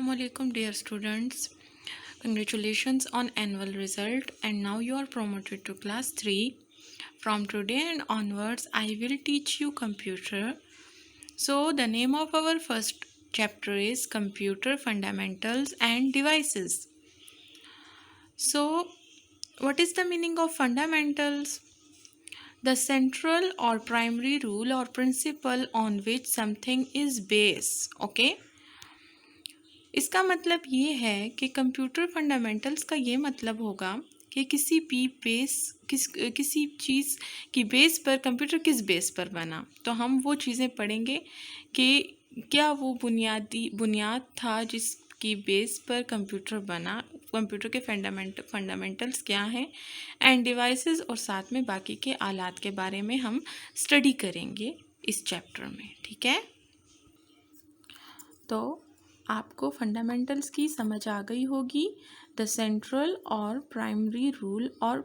Assalamualaikum dear students. Congratulations on annual result and now you are promoted to class 3. From today and onwards I will teach you computer. So the name of our first chapter is Computer Fundamentals and Devices. So what is the meaning of fundamentals? The central or primary rule or principle on which something is based. Okay? इसका मतलब ये है कि computer fundamentals का ये मतलब होगा कि किसी चीज़ की बेस पर कंप्यूटर किस बेस पर बना। तो हम वो चीज़ें पढ़ेंगे कि क्या वो बुनियाद था जिसकी बेस पर कंप्यूटर बना, कंप्यूटर के फंडामेंटल्स क्या हैं एंड डिवाइसेस, और साथ में बाकी के आलात के बारे में हम स्टडी करेंगे इस चैप्टर में। ठीक है, तो आपको फंडामेंटल्स की समझ आ गई होगी। द सेंट्रल और प्राइमरी रूल और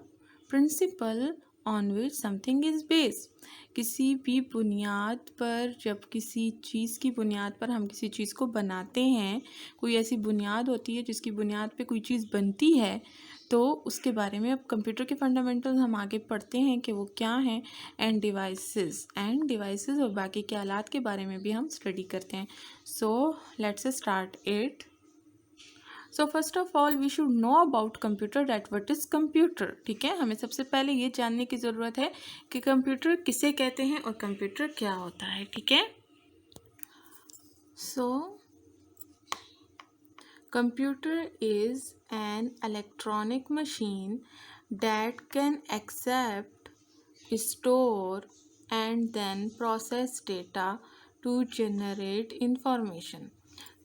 principal on which something is based. किसी भी बुनियाद पर, जब किसी चीज़ की बुनियाद पर हम किसी चीज़ को बनाते हैं, कोई ऐसी बुनियाद होती है जिसकी बुनियाद पे कोई चीज़ बनती है, तो उसके बारे में अब कंप्यूटर के फंडामेंटल्स हम आगे पढ़ते हैं कि वो क्या हैं, एंड डिवाइसेस और बाकी के आलात के बारे में भी हम स्टडी करते हैं। So let's start it. So first of all we should know about computer, that what is computer. ठीक है, हमें सबसे पहले ये जानने की ज़रूरत है कि कंप्यूटर किसे कहते हैं और कंप्यूटर क्या होता है। ठीक है, सो computer is an electronic machine that can accept, store and then process data to generate information.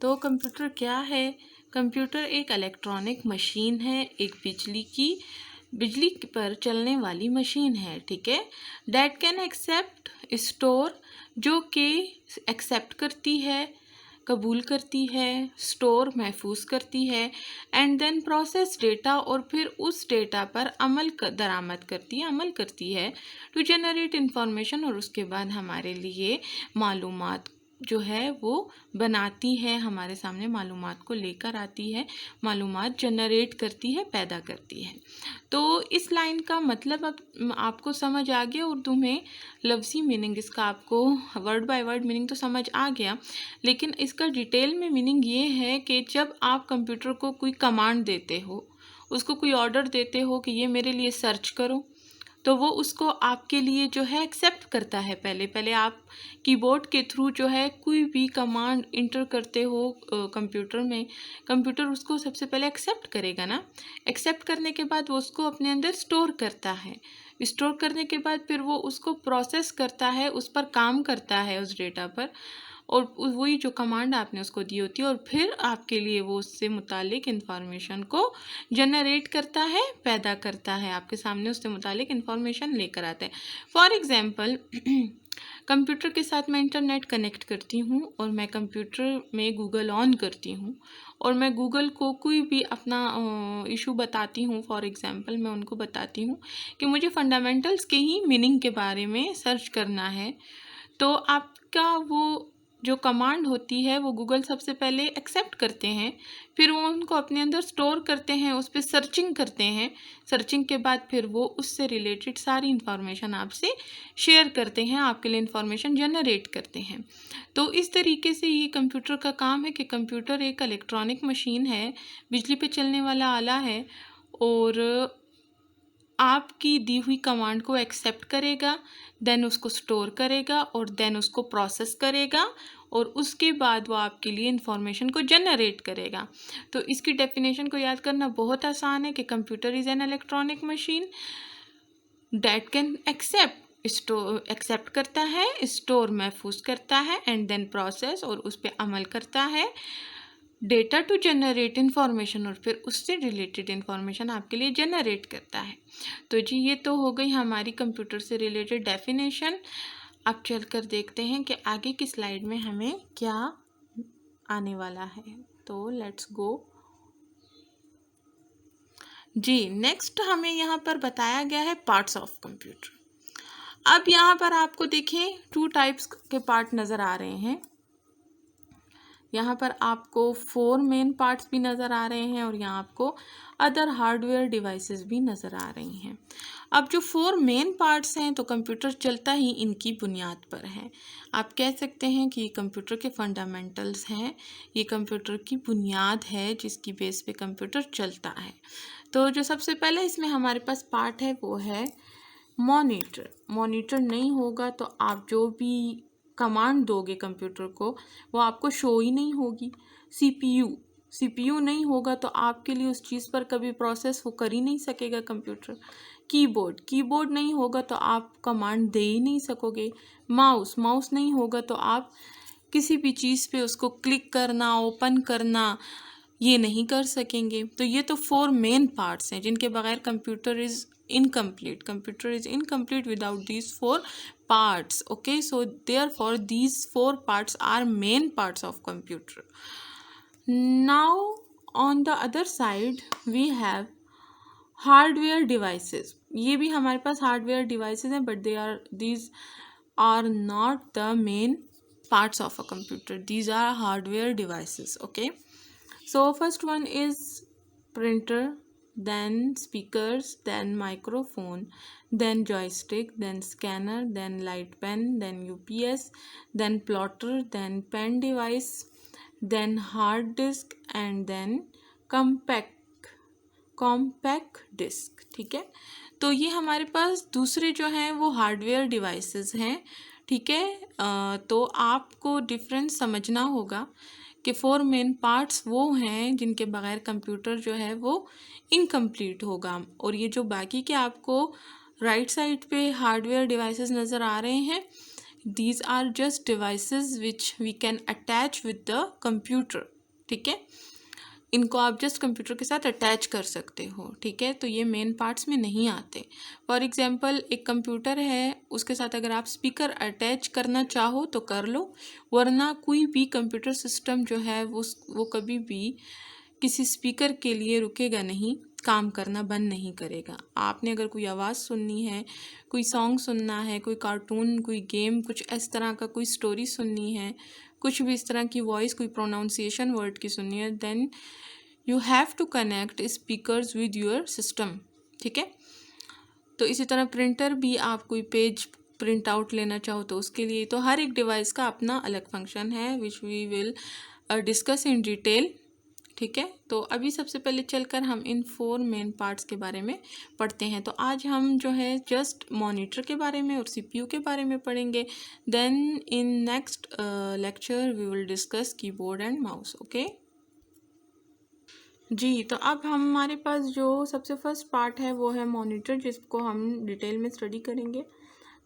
तो कंप्यूटर क्या है? कंप्यूटर एक इलेक्ट्रॉनिक मशीन है, एक बिजली पर चलने वाली मशीन है। ठीक है, डैट कैन एक्सेप्ट, स्टोर, जो कि एक्सेप्ट करती है, कबूल करती है, स्टोर, महफूज करती है, एंड देन प्रोसेस डेटा, और फिर उस डेटा पर अमल करती है टू जनरेट इंफॉर्मेशन, और उसके बाद हमारे लिए मालूमात जो है वो बनाती है, हमारे सामने मालूमात को लेकर आती है, मालूमात जनरेट करती है, पैदा करती है। तो इस लाइन का मतलब अब आपको समझ आ गया। उर्दू में लफ्ज़ी मीनिंग इसका आपको वर्ड बाय वर्ड मीनिंग तो समझ आ गया, लेकिन इसका डिटेल में मीनिंग ये है कि जब आप कंप्यूटर को कोई कमांड देते हो, उसको कोई ऑर्डर देते हो कि ये मेरे लिए सर्च करो, तो वो उसको आपके लिए जो है एक्सेप्ट करता है। पहले आप कीबोर्ड के थ्रू जो है कोई भी कमांड इंटर करते हो कंप्यूटर में, कंप्यूटर उसको सबसे पहले एक्सेप्ट करेगा ना। एक्सेप्ट करने के बाद वो उसको अपने अंदर स्टोर करता है, स्टोर करने के बाद फिर वो उसको प्रोसेस करता है, उस पर काम करता है, उस डेटा पर, और वही जो कमांड आपने उसको दी होती है, और फिर आपके लिए वो उससे मुतालिक इन्फॉर्मेशन को जनरेट करता है, पैदा करता है, आपके सामने उससे मुतालिक इन्फॉर्मेशन लेकर आता है। फॉर एग्ज़ाम्पल कंप्यूटर के साथ मैं इंटरनेट कनेक्ट करती हूँ और मैं कंप्यूटर में गूगल ऑन करती हूँ और मैं गूगल को कोई भी अपना इशू बताती हूँ। फॉर एग्ज़ाम्पल मैं उनको बताती हूँ कि मुझे फंडामेंटल्स के ही मीनिंग के बारे में सर्च करना है, तो आपका वो जो कमांड होती है वो गूगल सबसे पहले एक्सेप्ट करते हैं, फिर वो उनको अपने अंदर स्टोर करते हैं, उस पर सर्चिंग करते हैं, सर्चिंग के बाद फिर वो उससे रिलेटेड सारी इन्फॉर्मेशन आपसे शेयर करते हैं, आपके लिए इन्फॉर्मेशन जनरेट करते हैं। तो इस तरीके से ये कंप्यूटर का काम है कि कंप्यूटर एक इलेक्ट्रॉनिक मशीन है, बिजली पे चलने वाला आला है, और आपकी दी हुई कमांड को एक्सेप्ट करेगा, देन उसको स्टोर करेगा, और देन उसको प्रोसेस करेगा, और उसके बाद वो आपके लिए इन्फॉर्मेशन को जनरेट करेगा। तो इसकी डेफिनेशन को याद करना बहुत आसान है कि computer is an electronic machine that can accept करता है, स्टोर, महफूज करता है, एंड देन प्रोसेस, और उस पर अमल करता है, डेटा टू जनरेट इन्फॉर्मेशन, और फिर उससे रिलेटेड इन्फॉर्मेशन आपके लिए जनरेट करता है। तो जी ये तो हो गई हमारी कंप्यूटर से रिलेटेड डेफिनेशन। अब चलकर देखते हैं कि आगे की स्लाइड में हमें क्या आने वाला है। तो लेट्स गो। जी नेक्स्ट हमें यहाँ पर बताया गया है पार्ट्स ऑफ कंप्यूटर। अब यहाँ पर आपको देखें 2 टाइप्स के पार्ट नज़र आ रहे हैं। यहाँ पर आपको 4 मेन पार्ट्स भी नज़र आ रहे हैं और यहाँ आपको अदर हार्डवेयर डिवाइसेस भी नज़र आ रही हैं। अब जो 4 मेन पार्ट्स हैं तो कंप्यूटर चलता ही इनकी बुनियाद पर है। आप कह सकते हैं कि ये कंप्यूटर के फंडामेंटल्स हैं, ये कंप्यूटर की बुनियाद है जिसकी बेस पे कंप्यूटर चलता है। तो जो सबसे पहले इसमें हमारे पास पार्ट है वो है मॉनिटर। मॉनिटर नहीं होगा तो आप जो भी कमांड दोगे कंप्यूटर को वो आपको शो ही नहीं होगी। सीपीयू नहीं होगा तो आपके लिए उस चीज़ पर कभी प्रोसेस वो कर ही नहीं सकेगा कंप्यूटर। कीबोर्ड नहीं होगा तो आप कमांड दे ही नहीं सकोगे। माउस नहीं होगा तो आप किसी भी चीज़ पे उसको क्लिक करना, ओपन करना ये नहीं कर सकेंगे। तो ये तो 4 मेन पार्ट्स हैं जिनके बगैर computer is incomplete without these 4 parts. Okay, so therefore these 4 parts are main parts of computer. Now on the other side we have hardware devices. ये भी हमारे पास हार्डवेयर डिवाइसेस हैं but these are not the main parts of a computer. These are hardware devices. Okay, so first one is printer, then speakers, then microphone, then joystick, then scanner, then light pen, then UPS, then plotter, then pen device, then hard disk and then compact disk. ठीक है, तो ये हमारे पास दूसरे जो हैं वो hardware devices हैं। ठीक है, तो आपको डिफरेंस समझना होगा कि 4 मेन पार्ट्स वो हैं जिनके बगैर कंप्यूटर जो है वो इनकम्प्लीट होगा। और ये जो बाकी के आपको राइट साइड पे हार्डवेयर डिवाइसेस नज़र आ रहे हैं, these are just devices which we can attach with the computer. ठीक है, इनको आप जस्ट कंप्यूटर के साथ अटैच कर सकते हो। ठीक है, तो ये मेन पार्ट्स में नहीं आते। फॉर एग्जांपल एक कंप्यूटर है, उसके साथ अगर आप स्पीकर अटैच करना चाहो तो कर लो, वरना कोई भी कंप्यूटर सिस्टम जो है वो कभी भी किसी स्पीकर के लिए रुकेगा नहीं, काम करना बंद नहीं करेगा। आपने अगर कोई आवाज़ सुननी है, कोई सॉन्ग सुनना है, कोई कार्टून, कोई गेम, कुछ इस तरह का कोई स्टोरी सुननी है, कुछ भी इस तरह की वॉइस, कोई प्रोनाउंसिएशन वर्ड की सुननी है, then you have to connect speakers with your system. ठीक है, तो इसी तरह प्रिंटर भी, आप कोई पेज प्रिंट आउट लेना चाहो तो उसके लिए, तो हर एक डिवाइस का अपना अलग फंक्शन है which we will discuss in detail. ठीक है, तो अभी सबसे पहले चलकर हम इन 4 मेन पार्ट्स के बारे में पढ़ते हैं। तो आज हम जो है जस्ट मॉनिटर के बारे में और सीपीयू के बारे में पढ़ेंगे। Then in next lecture we will discuss keyboard and mouse. Okay ji, तो अब हमारे पास जो सबसे फर्स्ट पार्ट है वो है मॉनिटर, जिसको हम डिटेल में स्टडी करेंगे।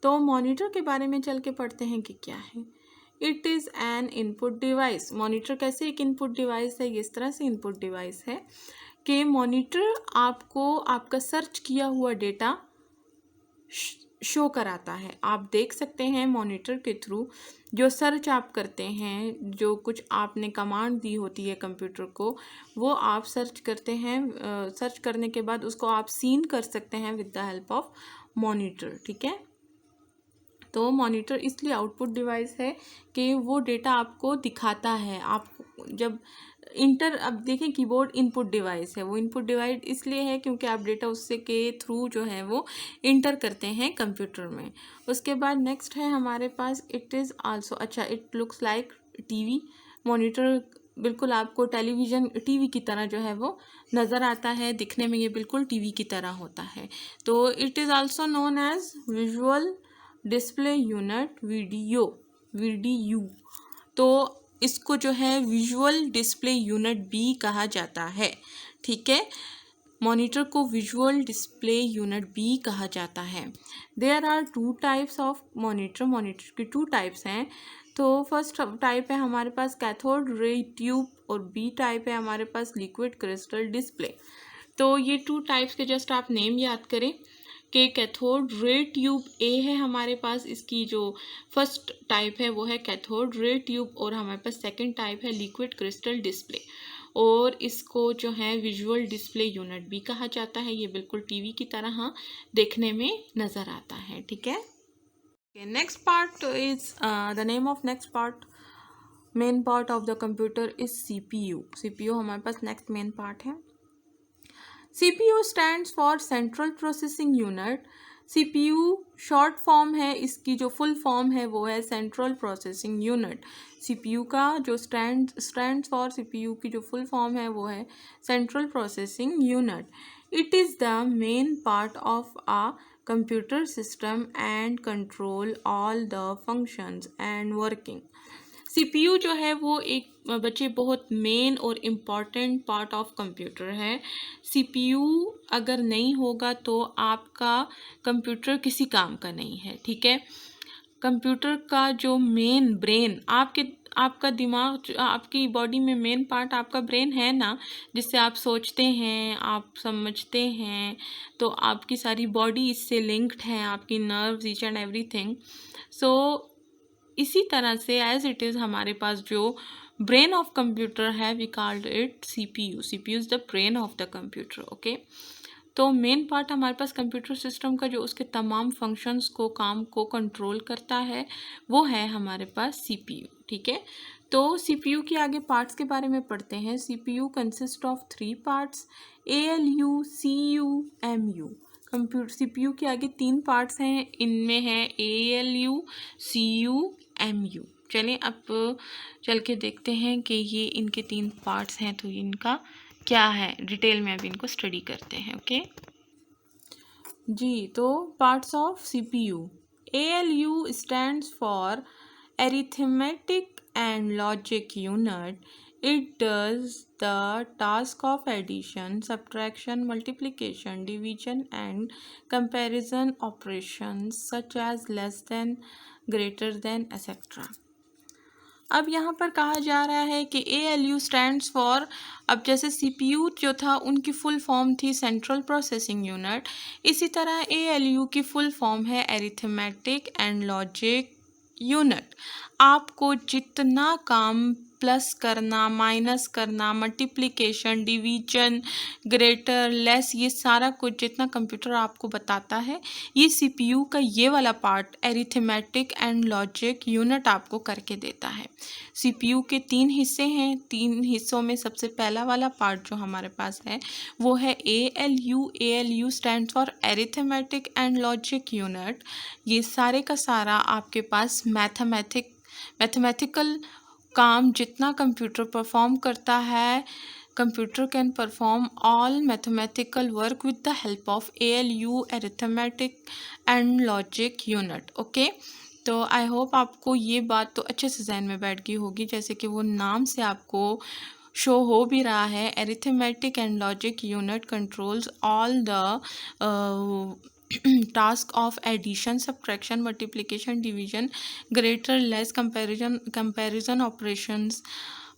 तो मॉनिटर के बारे में चल के पढ़ते हैं कि क्या है। It is an input device. Monitor कैसे एक इनपुट डिवाइस है, इस तरह से इनपुट डिवाइस है कि मॉनिटर आपको आपका सर्च किया हुआ डेटा शो कराता है। आप देख सकते हैं मॉनिटर के थ्रू जो सर्च आप करते हैं, जो कुछ आपने कमांड दी होती है कंप्यूटर को, वो आप सर्च करते हैं। सर्च करने के बाद उसको आप सीन कर सकते हैं with the help of monitor. ठीक है, तो मॉनिटर इसलिए आउटपुट डिवाइस है कि वो डेटा आपको दिखाता है। आप जब अब देखें कीबोर्ड इनपुट डिवाइस है, वो इनपुट डिवाइस इसलिए है क्योंकि आप डेटा उससे के थ्रू जो है वो इंटर करते हैं कंप्यूटर में। उसके बाद नेक्स्ट है हमारे पास इट इज़ आल्सो, अच्छा it looks like TV. Monitor बिल्कुल आपको टेलीविज़न टीवी की तरह जो है वो नज़र आता है, दिखने में ये बिल्कुल टीवी की तरह होता है। तो it is also known as visual display unit, VDU. तो इसको जो है विजुअल डिस्प्ले यूनिट भी कहा जाता है। ठीक है, मॉनिटर को विजुअल डिस्प्ले यूनिट भी कहा जाता है। There are 2 types of monitor. Monitor की 2 टाइप्स हैं। तो फर्स्ट टाइप है हमारे पास कैथोड रे ट्यूब और बी टाइप है हमारे पास लिक्विड क्रिस्टल डिस्प्ले। तो ये 2 टाइप्स के जस्ट आप नेम याद करें कि कैथोड रे ट्यूब ए है हमारे पास, इसकी जो फर्स्ट टाइप है वो है कैथोड रे ट्यूब, और हमारे पास सेकंड टाइप है लिक्विड क्रिस्टल डिस्प्ले, और इसको जो है विजुअल डिस्प्ले यूनिट भी कहा जाता है। ये बिल्कुल टीवी की तरह देखने में नज़र आता है। ठीक है, next part is the name of next part main part of the computer is CPU. CPU हमारे पास नेक्स्ट मेन पार्ट है। CPU stands for central processing unit. CPU short form है, इसकी जो फुल फॉर्म है वो है सेंट्रल प्रोसेसिंग यूनिट। सीपीयू का जो स्टैंड्स फॉर सीपीयू की जो फुल फॉर्म है वो है central processing unit. It is the main part of a computer system and control all the functions and working. CPU जो है वो एक बच्चे बहुत मेन और इम्पॉर्टेंट पार्ट ऑफ कंप्यूटर है। सीपीयू अगर नहीं होगा तो आपका कंप्यूटर किसी काम का नहीं है, ठीक है। कंप्यूटर का जो मेन ब्रेन आपका दिमाग, आपकी बॉडी में मेन पार्ट आपका ब्रेन है ना, जिससे आप सोचते हैं, आप समझते हैं, तो आपकी सारी बॉडी इससे लिंक्ड है, आपकी nerves, each and everything. So इसी तरह से एज इट इज़ हमारे पास जो ब्रेन ऑफ कंप्यूटर है, we called it CPU. CPU is the brain of the computer, okay. तो मेन पार्ट हमारे पास कंप्यूटर सिस्टम का जो उसके तमाम फंक्शंस को, काम को कंट्रोल करता है, वो है हमारे पास सीपीयू, ठीक है। तो सीपीयू के आगे पार्ट्स के बारे में पढ़ते हैं। CPU consist of 3 parts, ALU, CU, MU. Computer CPU के आगे 3 पार्ट्स हैं, इनमें है एएलयू, सीयू, एमयू। चलें अब चल के देखते हैं कि ये इनके 3 पार्ट्स हैं, तो इनका क्या है, डिटेल में अभी इनको स्टडी करते हैं, ओके जी। तो parts of CPU. ALU stands for arithmetic and logic unit. It does the task of addition, subtraction, multiplication, division and comparison operations such as less than, greater than, etc. अब यहाँ पर कहा जा रहा है कि ALU स्टैंड्स फॉर, अब जैसे CPU जो था उनकी फुल फॉर्म थी सेंट्रल प्रोसेसिंग यूनिट, इसी तरह ALU की फुल फॉर्म है अरिथमेटिक एंड लॉजिक यूनिट। आपको जितना काम प्लस करना, माइनस करना, मल्टीप्लिकेशन, डिवीजन, ग्रेटर, लेस, ये सारा कुछ जितना कंप्यूटर आपको बताता है, ये सीपीयू का ये वाला part arithmetic and logic unit आपको करके देता है। सीपीयू के 3 हिस्से हैं, 3 हिस्सों में सबसे पहला वाला पार्ट जो हमारे पास है वो है ALU. ALU stands for arithmetic and logic unit. ये सारे का सारा आपके पास मैथमेटिकल काम जितना कंप्यूटर परफॉर्म करता है, computer can perform all mathematical work with the help of ALU, arithmetic and logic unit, okay. तो आई होप आपको ये बात तो अच्छे से जहन में बैठ गई होगी, जैसे कि वो नाम से आपको शो हो भी रहा है। Arithmetic and logic unit controls all the task of addition, subtraction, multiplication, division, greater, less, comparison operations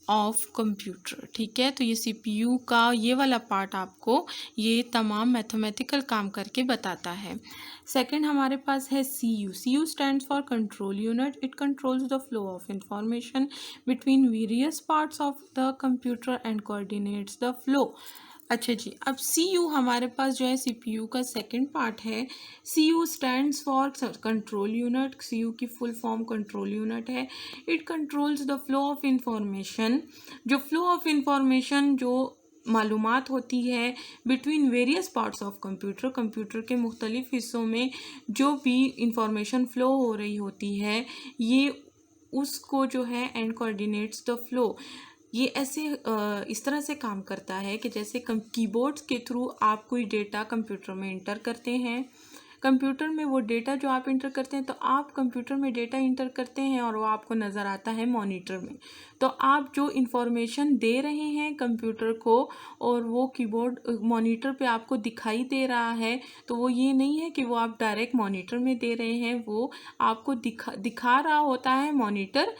of computer, ठीक है। तो ये सीपीयू का ये वाला पार्ट आपको ये तमाम मैथमेटिकल काम करके बताता है। सेकंड हमारे पास है CU. CU stands for control unit. It controls the flow of information between various parts of the computer and coordinates the flow. अच्छा जी, अब सीयू हमारे पास जो है सीपीयू का सेकंड पार्ट है। CU stands for control unit. CU की फुल फॉर्म कंट्रोल यूनिट है। It controls the flow of information. जो फ्लो ऑफ इंफॉर्मेशन, जो मालूमात होती है between various parts of computer, computer के मुख्तलिफ हिस्सों में जो भी इंफॉर्मेशन फ़्लो हो रही होती है, ये उसको जो है एंड कोऑर्डिनेट्स द फ्लो। ये ऐसे इस तरह से काम करता है कि जैसे कीबोर्ड्स के थ्रू आप कोई डेटा कंप्यूटर में इंटर करते हैं, कंप्यूटर में वो डेटा जो आप इंटर करते हैं, तो आप कंप्यूटर में डेटा इंटर करते हैं और वो आपको नज़र आता है मॉनिटर में। तो आप जो इंफॉर्मेशन दे रहे हैं कंप्यूटर को और वो कीबोर्ड मॉनिटर पे आपको दिखाई दे रहा है, तो वो ये नहीं है कि वो आप डायरेक्ट मॉनिटर में दे रहे हैं, वो आपको दिखा रहा होता है मॉनिटर,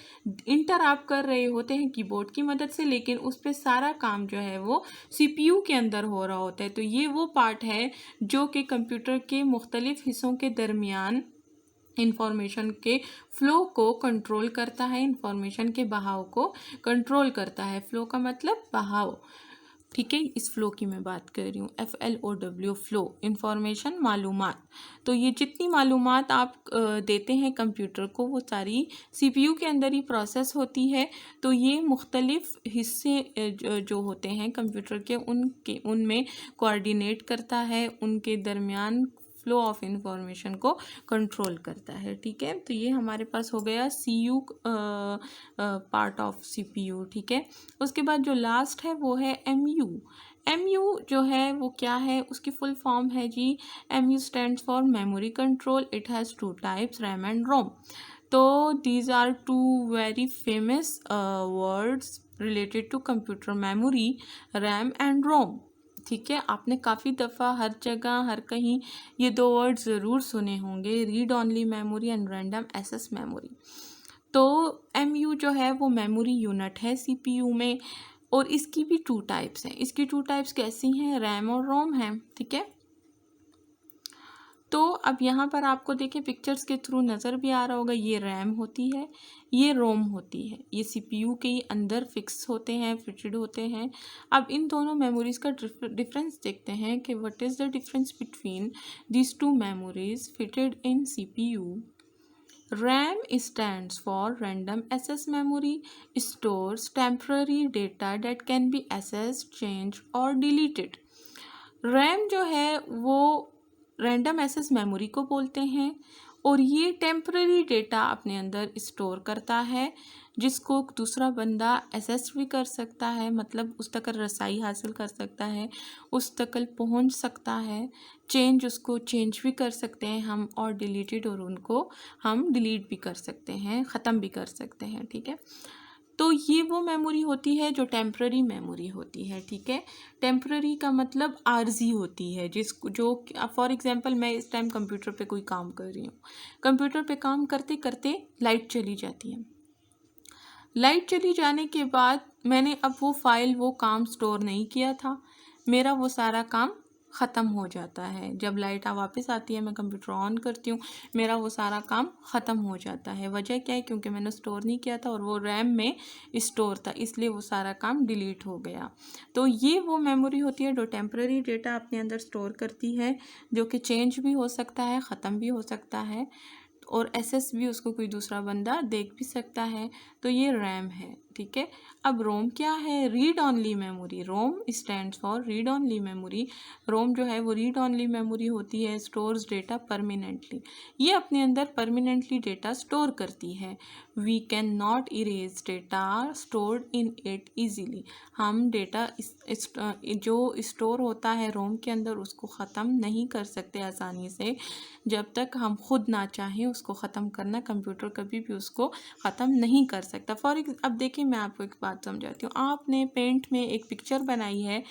इंटर आप कर रहे होते हैं कीबोर्ड की मदद से, लेकिन उस पर सारा काम जो है वो सीपीयू के अंदर हो रहा होता है। तो ये वो पार्ट है जो कि कंप्यूटर के मुख्तलिफ हिस्सों के दरमियान इंफॉर्मेशन के फ्लो को कंट्रोल करता है, इंफॉर्मेशन के बहाव को कंट्रोल करता है। फ्लो का मतलब बहाव, ठीक है, इस फ़्लो की मैं बात कर रही हूँ, FLOW, फ़्लो, इंफॉर्मेशन, मालूमात। तो ये जितनी मालूमात आप देते हैं कंप्यूटर को वो सारी CPU के अंदर ही प्रोसेस होती है। तो ये मुख्तलिफ हिस्से जो होते हैं कंप्यूटर के उनमें कोऑर्डिनेट करता है, उनके दरमियान फ्लो ऑफ इंफॉर्मेशन को कंट्रोल करता है। ठीक है, तो ये हमारे पास हो गया CU पार्ट ऑफ CPU। ठीक है, उसके बाद जो लास्ट है वो है MU जो है वो क्या है, उसकी फुल फॉर्म है जी, MU stands for memory control. It has two types, RAM and ROM. तो these are two very famous words related to computer memory, RAM and ROM. ठीक है, आपने काफ़ी दफ़ा हर जगह हर कहीं ये दो वर्ड ज़रूर सुने होंगे, read only memory and random access memory. तो MU जो है वो मेमोरी यूनिट है CPU में, और इसकी भी टू टाइप्स हैं। इसकी टू टाइप्स कैसी हैं, रैम और रोम हैं। ठीक है, तो अब यहाँ पर आपको देखिए पिक्चर्स के थ्रू नज़र भी आ रहा होगा, ये रैम होती है, ये रोम होती है। ये CPU के ही अंदर फिक्स होते हैं, फिटेड होते हैं। अब इन दोनों मेमोरीज़ का डिफरेंस देखते हैं कि what is the difference between this two memories fitted in CPU। RAM stands for Random Access Memory, stores temporary data that can be accessed, changed or deleted। RAM जो है वो रैंडम एक्सेस मेमोरी को बोलते हैं, और ये temporary data अपने अंदर स्टोर करता है जिसको दूसरा बंदा एक्सेस भी कर सकता है, मतलब उस तक रसाई हासिल कर सकता है, उस तक पहुंच सकता है, उसको चेंज भी कर सकते हैं हम, और डिलीटेड, और उनको हम डिलीट भी कर सकते हैं, ख़त्म भी कर सकते हैं। ठीक है, तो ये वो मेमोरी होती है जो टेम्प्ररी मेमोरी होती है। ठीक है, टेम्प्ररी का मतलब आर्जी होती है, जो फॉर एग्जांपल मैं इस टाइम कंप्यूटर पे कोई काम कर रही हूँ, कंप्यूटर पे काम करते करते लाइट चली जाती है। लाइट चली जाने के बाद मैंने अब वो फाइल, वो काम स्टोर नहीं किया था, मेरा वो सारा काम ख़त्म हो जाता है। जब लाइट वापस आती है, मैं कंप्यूटर ऑन करती हूँ, मेरा वो सारा काम ख़त्म हो जाता है। वजह क्या है, क्योंकि मैंने स्टोर नहीं किया था और वो रैम में स्टोर था, इसलिए वो सारा काम डिलीट हो गया। तो ये वो मेमोरी होती है जो टेम्पररी डेटा अपने अंदर स्टोर करती है, जो कि चेंज भी हो सकता है, ख़त्म भी हो सकता है, और एक्सेस भी उसको कोई दूसरा बंदा देख भी सकता है। तो ये रैम है। ठीक है, अब रोम क्या है, read only memory. ROM stands for read only memory. ROM जो है वो रीड ऑनली मेमोरी होती है, स्टोर्स डेटा परमानेंटली। ये अपने अंदर परमानेंटली डेटा स्टोर करती है। We can not erase data stored in it easily. हम डेटा जो स्टोर होता है रोम के अंदर उसको ख़त्म नहीं कर सकते आसानी से, जब तक हम खुद ना चाहें उसको ख़त्म करना, कंप्यूटर कभी भी उसको ख़त्म नहीं कर सकता। अब देखिए मैं आपको एक बात समझाती हूँ। आपने पेंट में एक पिक्चर बनाई है,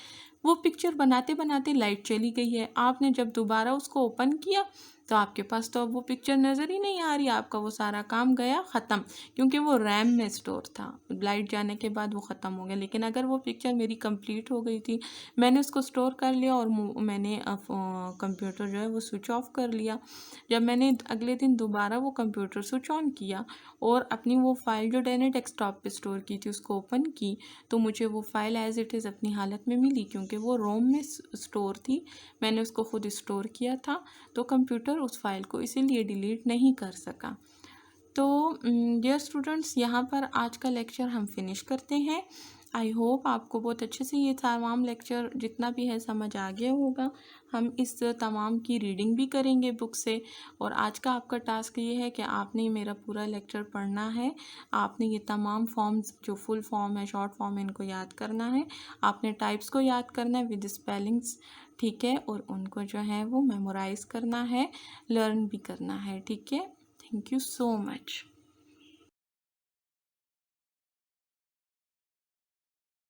वो पिक्चर बनाते बनाते लाइट चली गई है, आपने जब दोबारा उसको ओपन किया तो आपके पास तो अब वो पिक्चर नज़र ही नहीं आ रही, आपका वो सारा काम गया ख़त्म, क्योंकि वो रैम में स्टोर था। लाइट जाने के बाद वो ख़त्म हो गया। लेकिन अगर वो पिक्चर मेरी कंप्लीट हो गई थी, मैंने उसको स्टोर कर लिया और मैंने कंप्यूटर जो है वो स्विच ऑफ कर लिया, जब मैंने अगले दिन दोबारा वो कंप्यूटर स्विच ऑन किया और अपनी वो फ़ाइल जो मैंने डेस्कटॉप पे स्टोर की थी उसको ओपन की, तो मुझे वो फ़ाइल एज़ इट इज़ अपनी हालत में मिली, क्योंकि वो रोम में स्टोर थी, मैंने उसको खुद स्टोर किया था। तो कंप्यूटर उस फाइल को इसीलिए डिलीट नहीं कर सका। तो डियर स्टूडेंट्स, यहाँ पर आज का लेक्चर हम फिनिश करते हैं। आई होप आपको बहुत अच्छे से ये तमाम लेक्चर जितना भी है समझ आ गया होगा। हम इस तमाम की रीडिंग भी करेंगे बुक से, और आज का आपका टास्क ये है कि आपने मेरा पूरा लेक्चर पढ़ना है। आपने ये तमाम फॉर्म्स, जो फुल फॉर्म है, शॉर्ट फॉर्म है, इनको याद करना है। आपने टाइप्स को याद करना है विद स्पेलिंग्स। ठीक है, और उनको जो है वो मेमोराइज़ करना है, लर्न भी करना है। ठीक है, थैंक यू सो मच।